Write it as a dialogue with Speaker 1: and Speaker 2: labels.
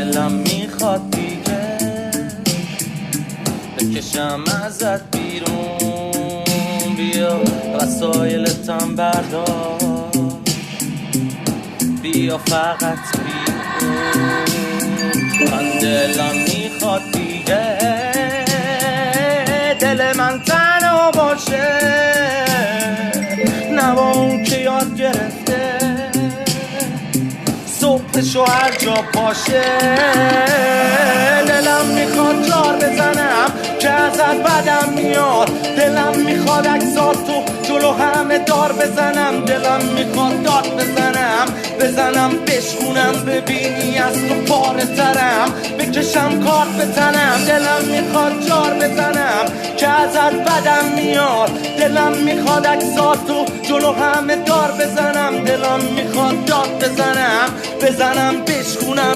Speaker 1: دلم میخواد دیگه بکشم ازت بیرون، بیا وسایلتم بردار، بیا فقط بیرون. من دلم میخواد دیگه دل من تنها باشه، نه با اون که یاد گرفته صبحشو هر جا باشه. دلم میخواد جار بزنم که ازت بدم میاد، دلم میخواد عکساتو جلو همه دار بزنم، دلم میخواد داد بزنم بشکونم ببینی از تو پاره ترم، بکشم کارت بزنم. دلم میخواد جار بزنم که ازت بدم میاد، دلم میخواد عکساتو جلو همه دار بزنم، دلم میخواد داد بزنم بشکونم.